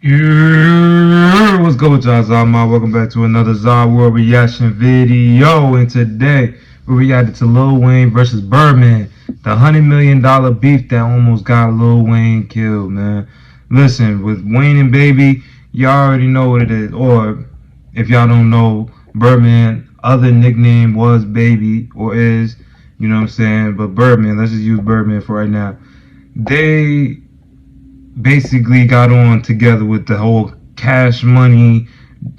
Yeah, what's good with y'all, Zama? Welcome back to another Zah World reaction video. And today we reacted to Lil Wayne versus Birdman, the $100 million beef that almost got Lil Wayne killed, man. Listen, with Wayne and Baby, y'all already know what it is. Or if y'all don't know, Birdman other nickname was Baby or is, you know what I'm saying? But Birdman, let's just use Birdman for right now. They basically got on together with the whole Cash Money,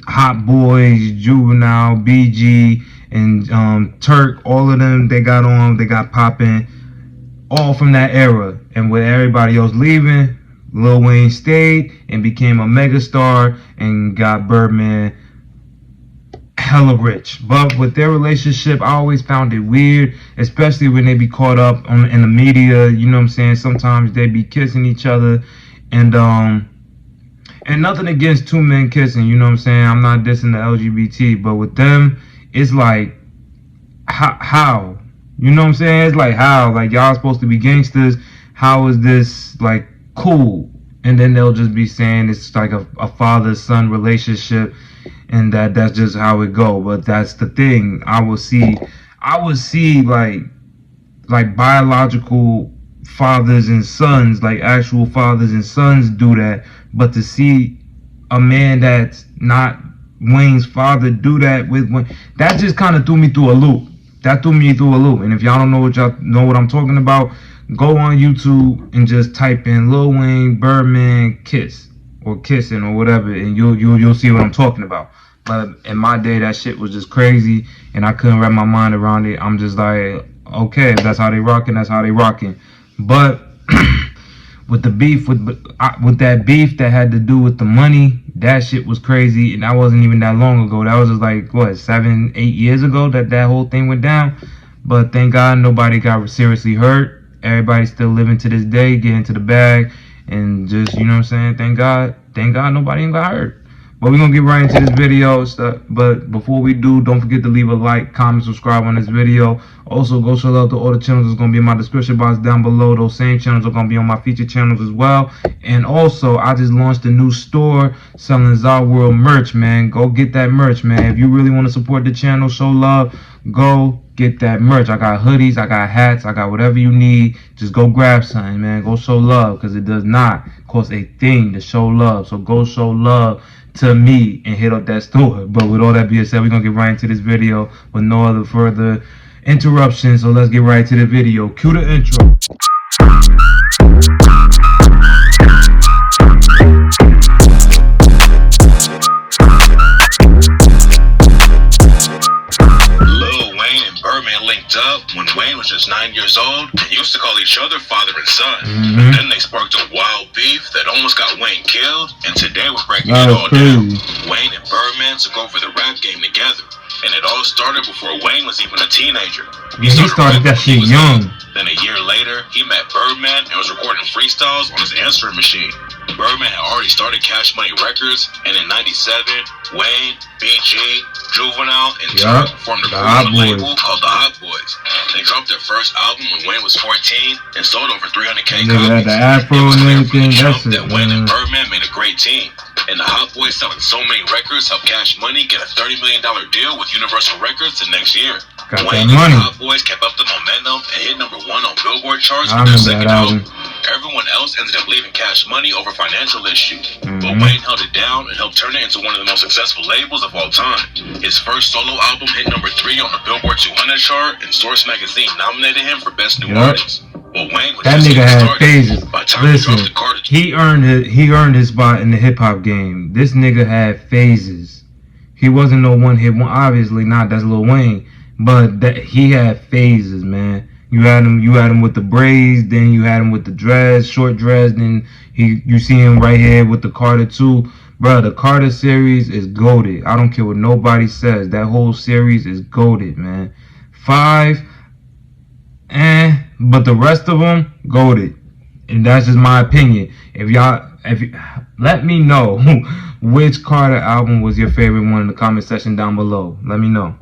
Hot Boys, Juvenile, BG, and Turk. All of them, they got on, they got popping, all from that era. And with everybody else leaving, Lil Wayne stayed and became a megastar and got Birdman hella rich. But with their relationship, I always found it weird, especially when they be caught up in the media. You know what I'm saying? Sometimes they be kissing each other, and nothing against two men kissing. You know what I'm saying? I'm not dissing the LGBT, but with them, it's like how? You know what I'm saying? It's like how? Like y'all supposed to be gangsters. How is this like cool? And then they'll just be saying it's like a father-son relationship, and that's just how it go. But that's the thing. I would see like biological fathers and sons, like actual fathers and sons do that. But to see a man that's not Wayne's father do that with Wayne, that just kind of threw me through a loop. That threw me through a loop. And if y'all don't know what I'm talking about, go on YouTube and just type in Lil Wayne Birdman kiss or kissing or whatever, and you'll see what I'm talking about. But in my day, that shit was just crazy, and I couldn't wrap my mind around it. I'm just like, okay, if that's how they rocking, that's how they rocking. But with the beef, with that beef that had to do with the money, that shit was crazy, and that wasn't even that long ago. That was just like what, 7-8 years ago that whole thing went down. But thank God nobody got seriously hurt. Everybody's still living to this day, getting to the bag, and just, you know what I'm saying, thank God nobody even got hurt. But we're gonna get right into this video stuff. But before we do, don't forget to leave a like, comment, subscribe on this video. Also, go show love to all the channels that's gonna be in my description box down below. Those same channels are gonna be on my featured channels as well. And also, I just launched a new store selling Zah World merch, man. Go get that merch, man. If you really want to support the channel, show love, go get that merch. I got hoodies, I got hats, I got whatever you need. Just go grab something, man. Go show love, because it does not cost a thing to show love. So go show love to me and hit up that store. But with all that being said, we're gonna get right into this video with no other further interruptions. So let's get right to the video. Cue the intro. Up when Wayne was just 9 years old and used to call each other father and son. Then they sparked a wild beef that almost got Wayne killed, and today we're breaking it all down. Wayne and Birdman took over the rap game together, and it all started before Wayne was even a teenager. He started that shit young. Then a year later, he met Birdman and was recording freestyles on his answering machine. Birdman had already started Cash Money Records, and in '97, Wayne, BG, Juvenile, and Turk formed a label called the Hot Boys. They dropped their first album when Wayne was 14 and sold over 300K copies. The Afro and everything, that's it. That Wayne and Birdman made a great team. And the Hot Boys selling so many records helped Cash Money get a $30 million deal with Universal Records the next year. Wayne and the Hot Boys kept up the momentum and hit #1 on Billboard charts with their second album. Everyone else ended up leaving Cash Money over financial issues. But Wayne held it down and helped turn it into one of the most successful labels of all time. His first solo album hit #3 on the Billboard 200 chart, and Source Magazine nominated him for Best New Artist. But Wayne was that just nigga had started. phases. Listen, he earned his spot in the hip hop game. This nigga had phases. He wasn't no one hit one. Obviously not. That's Lil Wayne. But he had phases, man. You had him with the braids, then you had him with the dreads, short dreads, then you see him right here with the Carter 2. Bro, the Carter series is goated. I don't care what nobody says. That whole series is goated, man. 5, but the rest of them goated. And that's just my opinion. If you let me know which Carter album was your favorite one in the comment section down below. Let me know.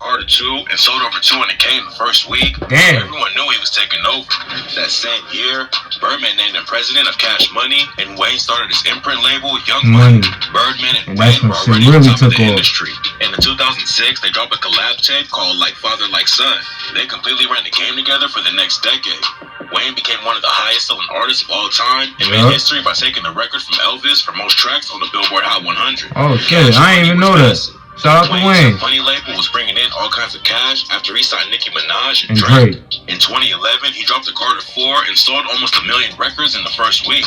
Carter 2 and sold over 200K in the first week. Damn. Everyone knew he was taking over. That same year, Birdman named him president of Cash Money, and Wayne started his imprint label, Young Money. Birdman and Wayne were already on top of the industry. And in 2006, they dropped a collab tape called Like Father, Like Son. They completely ran the game together for the next decade. Wayne became one of the highest selling artists of all time and made history by taking the record from Elvis for most tracks on the Billboard Hot 100. Oh shit, I didn't even know that. Shout out to Wayne. Money label was bringing in all kinds of cash after he signed Nicki Minaj and Drake. In 2011, he dropped the Carter 4 and sold almost 1 million records in the first week.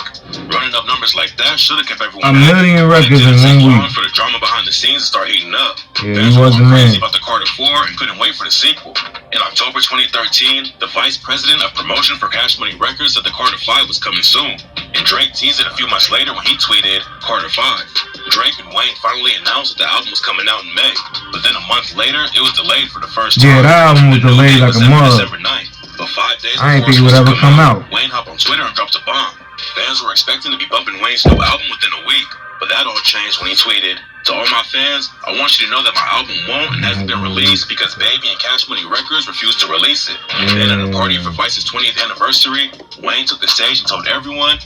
Running up numbers like that should have kept everyone happy. 1 million records in 1 week. For the drama behind the scenes to start heating up. Yeah, he was the man. About the Carter 4 and couldn't wait for the sequel. In October 2013, the vice president of promotion for Cash Money Records said the Carter 5 was coming soon. And Drake teased it a few months later when he tweeted Carter 5. Drake and Wayne finally announced that the album was coming out in May, but then a month later, it was delayed for the first time. Yeah, that album was delayed like a month. December 9th, but 5 days I didn't think it would ever come out. Wayne hopped on Twitter and dropped a bomb. Fans were expecting to be bumping Wayne's new album within a week, but that all changed when he tweeted, "To all my fans, I want you to know that my album won't and hasn't been released because Baby and Cash Money Records refused to release it." Then at a party for Vice's 20th anniversary, Wayne took the stage and told everyone,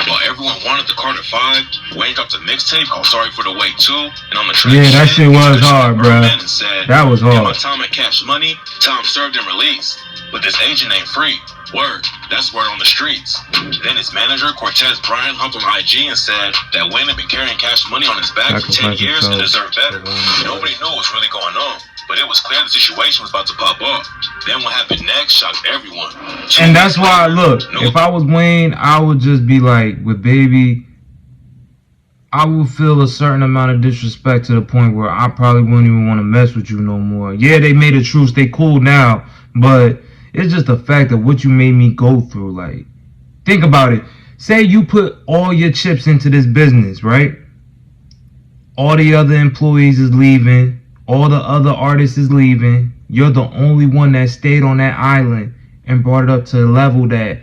while everyone wanted the Carter 5, Wayne dropped a mixtape called Sorry for the Wait 2, and on the track, yeah, that shit was hard, bro. That was hard. My time at Cash Money, time served and released, but this agent ain't free. Word, that's word on the streets. Then his manager, Cortez Bryant, hopped on IG and said that Wayne had been carrying Cash Money on his back for 10 years and deserved better. Nobody knew what was really going on, but it was clear the situation was about to pop off. Then what happened next shocked everyone. And that's why, look, if I was Wayne, I would just be like, with Baby, I would feel a certain amount of disrespect to the point where I probably wouldn't even want to mess with you no more. Yeah, they made a truce, they cool now, but it's just the fact of what you made me go through. Like, think about it. Say you put all your chips into this business, right? All the other employees is leaving. All the other artists is leaving. You're the only one that stayed on that island and brought it up to the level that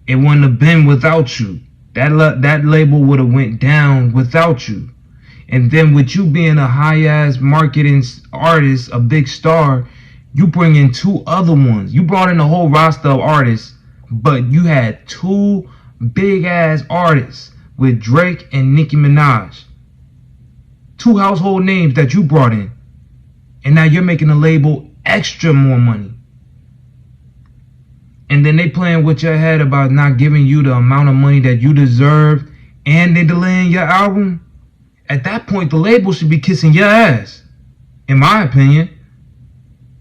it wouldn't have been without you. That label would have went down without you. And then with you being a high-ass marketing artist, a big star, you bring in 2 other ones. You brought in a whole roster of artists, but you had 2 big-ass artists with Drake and Nicki Minaj. 2 household names that you brought in. And now you're making the label extra more money. And then they playing with your head about not giving you the amount of money that you deserve, and they delaying your album. At that point, the label should be kissing your ass, in my opinion.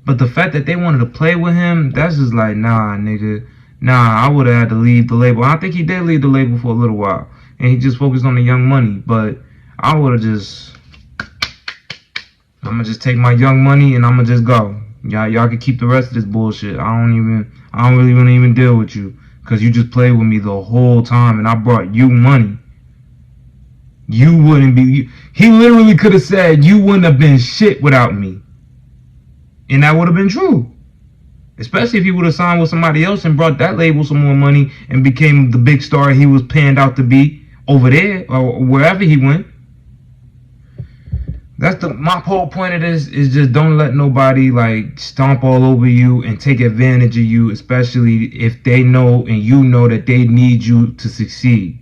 But the fact that they wanted to play with him, that's just like, nah, nigga. Nah, I would have had to leave the label. I think he did leave the label for a little while. And he just focused on the Young Money. But I would have just... I'm going to just take my Young Money and I'm going to just go. Y'all can keep the rest of this bullshit. I don't really want to even deal with you. Because you just played with me the whole time and I brought you money. You wouldn't be... He literally could have said you wouldn't have been shit without me. And that would have been true. Especially if he would have signed with somebody else and brought that label some more money and became the big star he was panned out to be over there or wherever he went. That's my whole point of this is just don't let nobody like stomp all over you and take advantage of you, especially if they know and you know that they need you to succeed.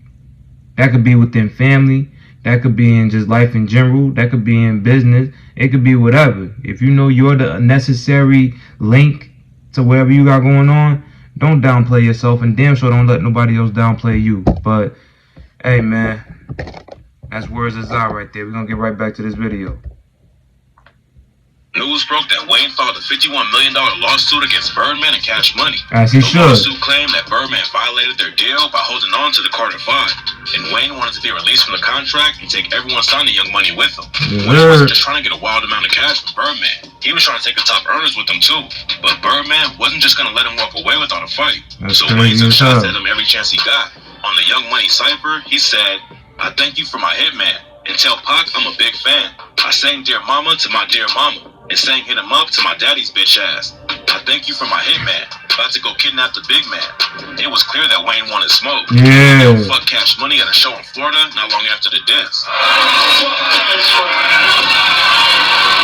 That could be within family. That could be in just life in general. That could be in business. It could be whatever. If you know you're the necessary link to whatever you got going on, don't downplay yourself, and damn sure don't let nobody else downplay you. But, hey, man, that's words of Zah right there. We're going to get right back to this video. News broke that Wayne filed a $51 million lawsuit against Birdman and Cash Money. As he should. The lawsuit claimed that Birdman violated their deal by holding on to the Carter 5, and Wayne wanted to be released from the contract and take everyone signed the Young Money with him. Wayne wasn't just trying to get a wild amount of cash from Birdman. He was trying to take the top earners with him too. But Birdman wasn't just going to let him walk away without a fight. So Wayne took shots at him every chance he got. On the Young Money cipher, he said, "I thank you for my hitman. And tell Pac I'm a big fan. I sang Dear Mama to my dear mama. And sang Hit 'Em Up to my daddy's bitch ass. I thank you for my hitman. About to go kidnap the big man. It was clear that Wayne wanted smoke. Yeah. Yo, fuck Cash Money at a show in Florida not long after the diss.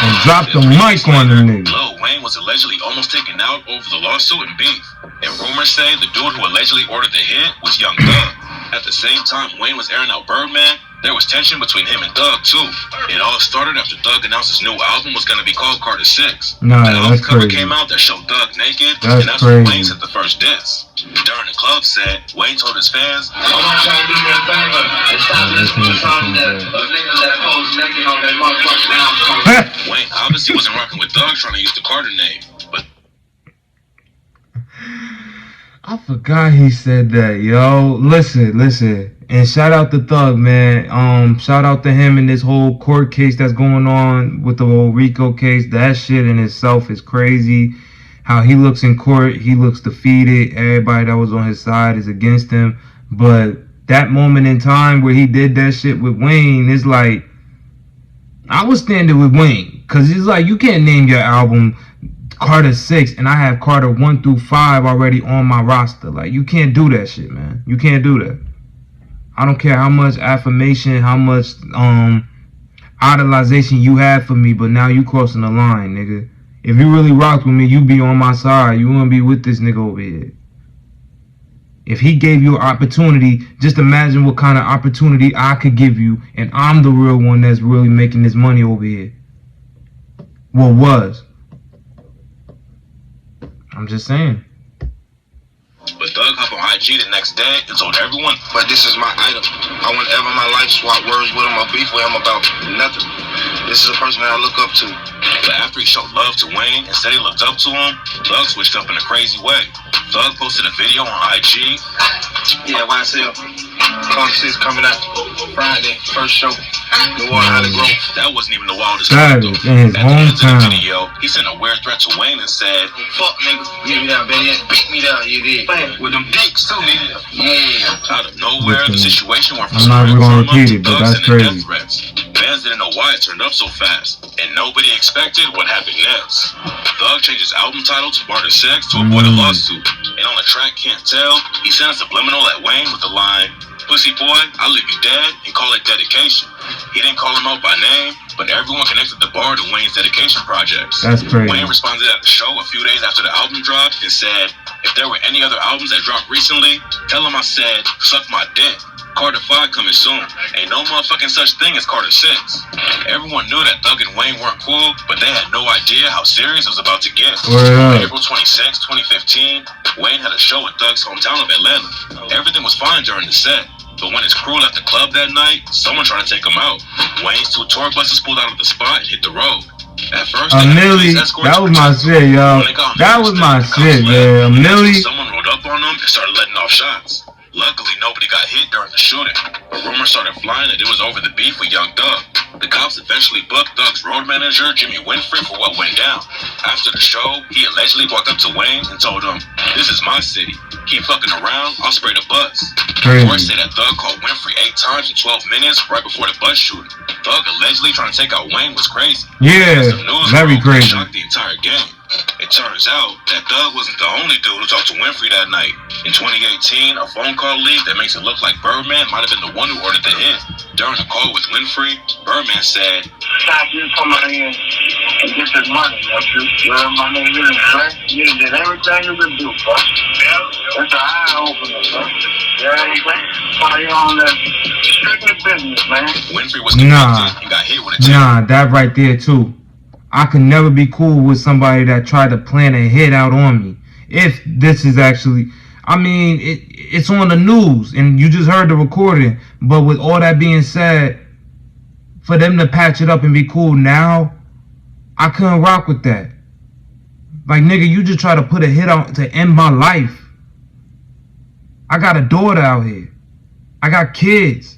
And dropped the mic on the nigga. Lil Wayne was allegedly almost taken out over the lawsuit and beef. And rumors say the dude who allegedly ordered the hit was Young Thug. At the same time Wayne was airing out Birdman, there was tension between him and Thug too. It all started after Thug announced his new album was gonna be called Carter 6. Nah, the album that's cover crazy. came out that showed Thug naked, That's and that's crazy. when Wayne sent the first diss. During the club set, Wayne told his fans, I want y'all to do me a favor and stop listening to songs that of niggas that pose naked on their motherfucking album. Wayne obviously wasn't rocking with Thug trying to use the Carter name, but I forgot he said that, yo. Listen. And shout out to Thug, man. Shout out to him in this whole court case that's going on with the whole Rico case. That shit in itself is crazy. How he looks in court, he looks defeated. Everybody that was on his side is against him. But that moment in time where he did that shit with Wayne, is like, I was standing with Wayne. Because it's like, you can't name your album Carter 6 and I have Carter 1 through 5 already on my roster. Like, you can't do that shit, man. You can't do that. I don't care how much affirmation, how much idolization you had for me, but now you crossing the line, nigga. If you really rocked with me, you be on my side. You wouldn't be with this nigga over here. If he gave you an opportunity, just imagine what kind of opportunity I could give you, and I'm the real one that's really making this money over here. Well, was. I'm just saying. But Thug hopped on IG the next day and told everyone, but this is my idol. I wouldn't ever in my life swap words with him or beef with him about nothing. This is a person that I look up to. But after he showed love to Wayne and said he looked up to him, Thug switched up in a crazy way. Thug posted a video on IG. Yeah, YSL. Carter 6 coming out Friday, first show. The Water Holly Grove. That wasn't even the wildest That part, is though. in his At the end of the hometown. video, he sent a weird threat to Wayne and said, Fuck nigga, beat me down, baby. Beat me down, you did. With them dicks too, nigga. Yeah. out of nowhere, the situation went from I'm not some gonna drama repeat to it, but thugs that's and crazy. death threats. Fans didn't know why it turned up so fast, and nobody expected what happened next. Thug changed his album title to Carter 6 to avoid a lawsuit, and on the track Can't Tell, he sent a subliminal at Wayne with the line, "Pussy boy, I'll leave you dead," and call it dedication. He didn't call him out by name, but everyone connected the bar to Wayne's dedication projects. That's crazy. Wayne responded at the show a few days after the album dropped and said, "If there were any other albums that dropped recently, tell him I said, suck my dick. Carter 5 coming soon. Ain't no motherfucking such thing as Carter 6. Everyone knew that Thug and Wayne weren't cool, but they had no idea how serious it was about to get. Word up. April 26, 2015, Wayne had a show in Thug's hometown of Atlanta. Everything was fine during the set, but when his crew left the club that night, someone tried to take him out. Wayne's 2 tour buses pulled out of the spot and hit the road. At first, they had Millie, police escorts that to was my protect him. shit, yo. When they got him That to was the my cops shit, left, man. and Millie. someone rolled up on him and started letting off shots. Luckily, nobody got hit during the shooting, but rumors started flying that it was over the beef with Young Thug. The cops eventually booked Thug's road manager, Jimmy Winfrey, for what went down. After the show, he allegedly walked up to Wayne and told him, "This is my city. Keep fucking around, I'll spray the bus." Crazy. Reports say that Thug called Winfrey 8 times in 12 minutes right before the bus shooting. Thug allegedly trying to take out Wayne was crazy. Yeah, Some news very broke that crazy. shocked the entire game. It turns out that Thug wasn't the only dude who talked to Winfrey that night. In 2018, a phone call leaked that makes it look like Birdman might have been the one who ordered the hit. During a call with Winfrey, Birdman said, Stop you come out here and get this money, you know my name is, bro. You did everything you could do, bro. Yeah. It's an eye opener, bro. You know what I'm saying? So you on the strictly business, man. Winfrey was convicted and got hit with a chain. Nah, that right there too. I could never be cool with somebody that tried to plan a hit out on me. If this is actually, I mean, it's on the news and you just heard the recording. But with all that being said, for them to patch it up and be cool now, I couldn't rock with that. Like, nigga, you just try to put a hit on to end my life. I got a daughter out here. I got kids.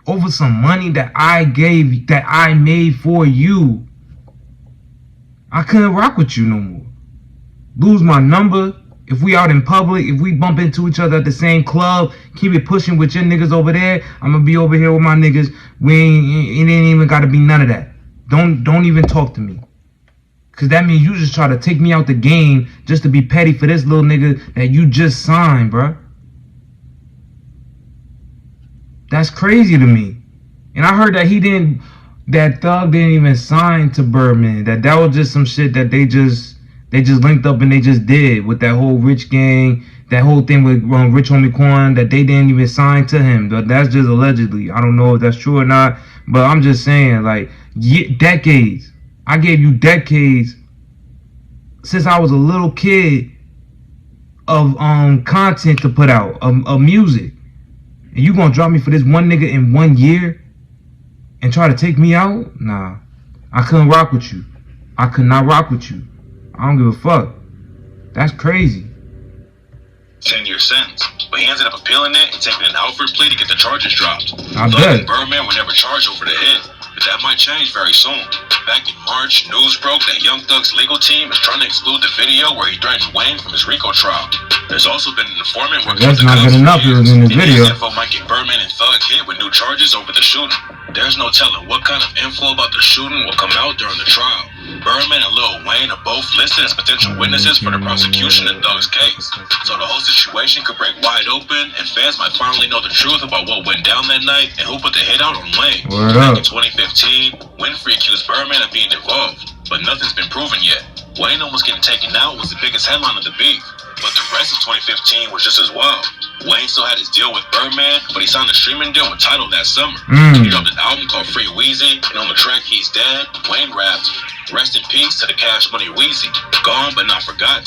Over some money that I gave, that I made for you. I couldn't rock with you no more. Lose my number. If we out in public, if we bump into each other at the same club, keep it pushing with your niggas over there. I'm gonna be over here with my niggas. It ain't even gotta be none of that. Don't even talk to me. Cause that means you just try to take me out the game just to be petty for this little nigga that you just signed, bruh. That's crazy to me. And I heard that that Thug didn't even sign to Birdman. That was just some shit that they just linked up and they just did with that whole Rich Gang, that whole thing with Rich Homie Quan, that they didn't even sign to him. But that's just allegedly. I don't know if that's true or not. But I'm just saying, like, decades. I gave you decades since I was a little kid of content to put out, of music. And you gonna drop me for this one nigga in 1 year and try to take me out? Nah. I couldn't rock with you. I could not rock with you. I don't give a fuck. That's crazy. 10-year sentence, but he ended up appealing it and taking an Alford plea to get the charges dropped. I Thug bet. and Birdman were never charged over the hit, but that might change very soon. Back in March, news broke that Young Thug's legal team is trying to exclude the video where he threatened Wayne from his RICO trial. There's also been an informant working with That's the not cops good enough. for It was years, in the and video. his info might get Birdman and Thug hit with new charges over the shooting. There's no telling what kind of info about the shooting will come out during the trial. Birdman and Lil Wayne are both listed as potential witnesses for the prosecution in Thug's case. So the whole situation could break wide open, and fans might finally know the truth about what went down that night and who put the hit out on Wayne. Word Back up. in 2015, Winfrey accused Birdman of being involved, but nothing's been proven yet. Wayne almost getting taken out was the biggest headline of the beef, but the rest of 2015 was just as wild. Wayne still had his deal with Birdman, but he signed a streaming deal with Tidal that summer. He dropped an album called Free Weezy, and on the track He's Dead, Wayne rapped, "Rest in peace to the Cash Money Weezy, gone but not forgotten."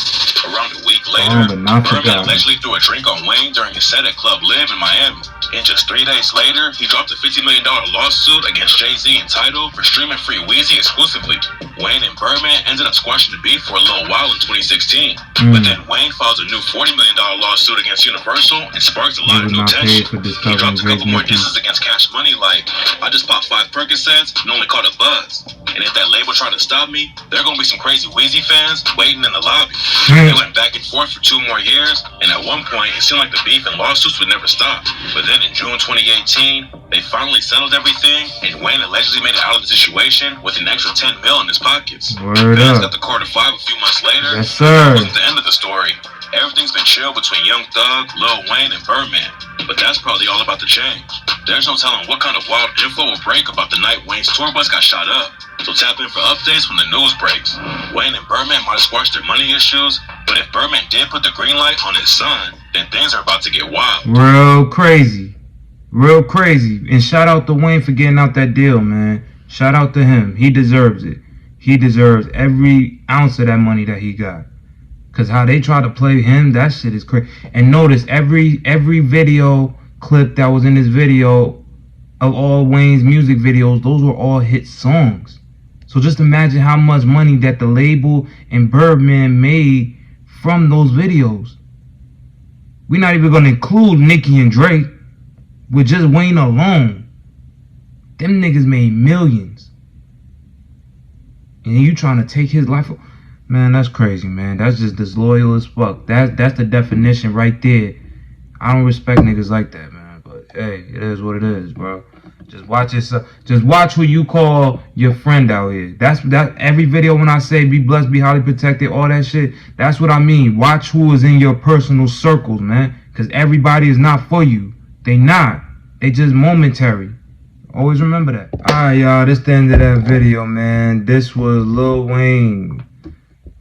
Around a week later, Birdman allegedly threw a drink on Wayne during his set at Club Live in Miami. And just 3 days later, he dropped a $50 million lawsuit against Jay-Z and Tidal for streaming Free Weezy exclusively. Wayne and Birdman ended up squashing the beef for a little while in 2016. But then Wayne files a new $40 million lawsuit against Universal and sparks a lot of new tension. He dropped a couple more disses against Cash Money like, "I just popped 5 Percocets and only caught a buzz. And if that label tried to stop me, there are gonna be some crazy Weezy fans waiting in the lobby." They went back and forth for 2 more years, and at one point, it seemed like the beef and lawsuits would never stop. But then in June 2018, they finally settled everything, and Wayne allegedly made it out of the situation with an extra 10 mil in his pockets. Fans got the Carter 5 a few months later. Yes, sir. That wasn't the end of the story. Everything's been chill between Young Thug, Lil Wayne, and Birdman, but that's probably all about to change. There's no telling what kind of wild info will break about the night Wayne's tour bus got shot up, so tap in for updates when the news breaks. Wayne and Birdman might have squashed their money issues, but if Birdman did put the green light on his son, then things are about to get wild. Real crazy. Real crazy. And shout out to Wayne for getting out that deal, man. Shout out to him. He deserves it. He deserves every ounce of that money that he got. Cause how they try to play him, that shit is crazy. And notice every video clip that was in this video of all Wayne's music videos, those were all hit songs. So just imagine how much money that the label and Birdman made from those videos. We're not even gonna include Nicki and Drake. With just Wayne alone, them niggas made millions. And you trying to take his life? Man, that's crazy, man. That's just disloyal as fuck. That's the definition right there. I don't respect niggas like that, man. But hey, it is what it is, bro. Just watch yourself. Just watch who you call your friend out here. That's every video when I say be blessed, be highly protected, all that shit. That's what I mean. Watch who is in your personal circles, man. Cause everybody is not for you. They not. They just momentary. Always remember that. Alright, y'all. This the end of that video, man. This was Lil Wayne.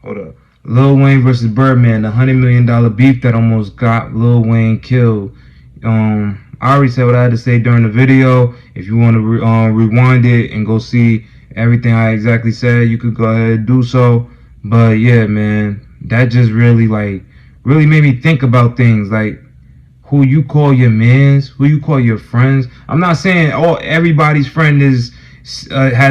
Hold up. Lil Wayne versus Birdman. The $100 million beef that almost got Lil Wayne killed. I already said what I had to say during the video. If you want to rewind it and go see everything I exactly said, you could go ahead and do so. But yeah, man. That just really made me think about things like who you call your mans, who you call your friends. I'm not saying everybody's friend has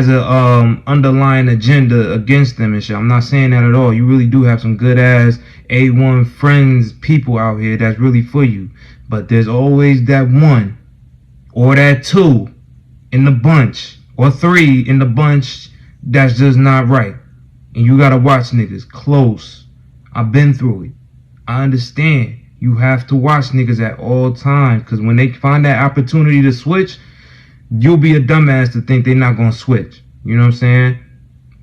a underlying agenda against them and shit. I'm not saying that at all. You really do have some good ass A1 friends, people out here that's really for you. But there's always that one or that two in the bunch or 3 in the bunch that's just not right. And you gotta watch niggas close. I've been through it. I understand. You have to watch niggas at all times, because when they find that opportunity to switch, you'll be a dumbass to think they're not going to switch. You know what I'm saying?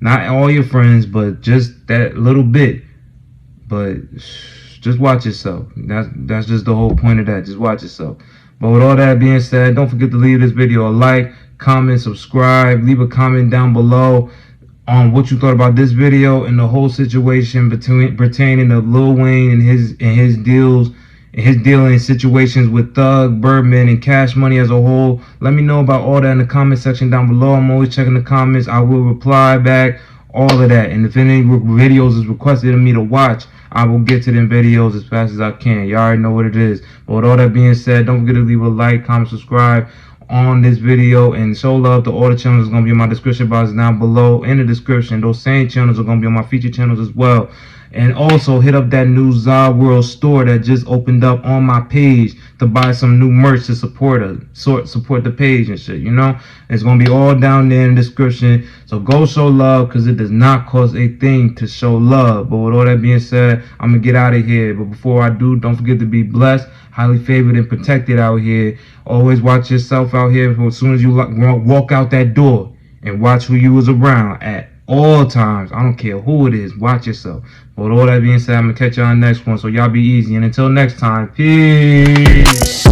Not all your friends, but just that little bit. But just watch yourself. That's just the whole point of that. Just watch yourself. But with all that being said, don't forget to leave this video a like, comment, subscribe, leave a comment down below on what you thought about this video and the whole situation pertaining to Lil Wayne and his deals and his dealing situations with Thug, Birdman, and Cash Money as a whole. Let me know about all that in the comment section down below. I'm always checking the comments. I will reply back, all of that. And if any videos is requested of me to watch, I will get to them videos as fast as I can. You already know what it is. But with all that being said, don't forget to leave a like, comment, subscribe on this video, and show love to all the channels that's going to be in my description box down below in the description. Those same channels are going to be on my feature channels as well. And also hit up that new Zahier store that just opened up on my page to buy some new merch to support the page and shit, you know. It's going to be all down there in the description. So go show love, because it does not cost a thing to show love. But with all that being said, I'm going to get out of here. But before I do, don't forget to be blessed, highly favored, and protected out here. Always watch yourself out here as soon as you walk out that door, and watch who you was around at all times. I don't care who it is. Watch yourself. But with all that being said, I'm going to catch y'all on the next one. So y'all be easy. And until next time, peace.